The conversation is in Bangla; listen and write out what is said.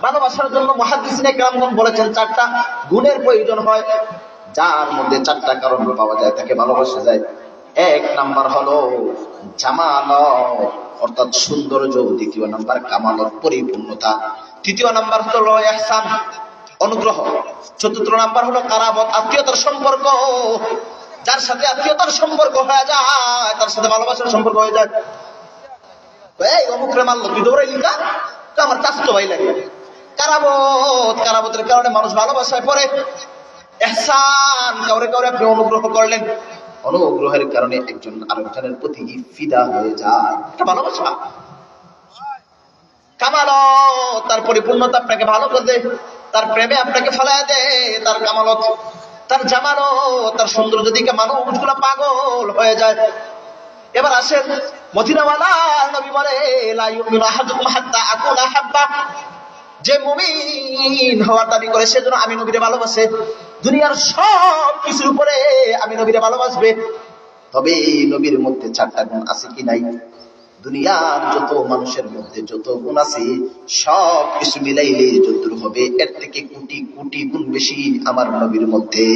ভালোবাসার জন্য মুহাদ্দিসিনে কেরামগণ বলেছেন চারটা গুণের প্রয়োজন হয়, যার মধ্যে চারটা কারণ পাওয়া যায় তাকে ভালোবাসা যায়। এক নাম্বার হলো জামালত, অর্থাৎ সৌন্দর্য। দ্বিতীয় নাম্বার কামালত, পরিপূর্ণতা। তৃতীয় নাম্বার হলো ইহসান, অনুগ্রহ। চতুর্থ নাম্বার হলো কারাবত, আত্মীয়তার সম্পর্ক। যার সাথে আত্মীয়তার সম্পর্ক হয়ে যায় তার সাথে ভালোবাসার সম্পর্ক হয়ে যায়। এই অমুকরে মারলো, তুই দৌড়াইলি কা? তো আমার চাচতো ভাই লাগে। কারাবত, কারাবতের কারণে মানুষ ভালোবাসায় পড়ে। ইহসান, কাউরে কাউরে আপনি অনুগ্রহ করলেন, অনুগ্রহের কারণে একজন আরেকজনের প্রতি ফিদা হয়ে যায়, এটা ভালোবাসা। কামালত, তার পরিপূর্ণতা আপনাকে ভালো করে দেয়, তার প্রেমে আপনাকে ফেলায় দেয়, তার কামালত। তার জামালত, তার সৌন্দর্য দিকে মানুষগুলো পাগল হয়ে যায়। এবার আসেন মদিনাওয়ালার নবী বলে লা ইউমিনু আহাদুকুম হাত্তা আকুনা হাব্বা, যে মুমিন হওয়ার দাবি করে সেজন্য আমি নবীরে ভালোবাসে, দুনিয়ার সব কিছুর উপরে আমি নবীরে ভালোবাসবে। তবে নবীর মধ্যে চারটা গুণ আছে কি নাই? দুনিয়ার যত মানুষের মধ্যে যত গুণ আছে সব কিছু মিলাইলে যতদূর হবে এর থেকে কোটি কোটি গুণ বেশি আমার নবীর মধ্যে।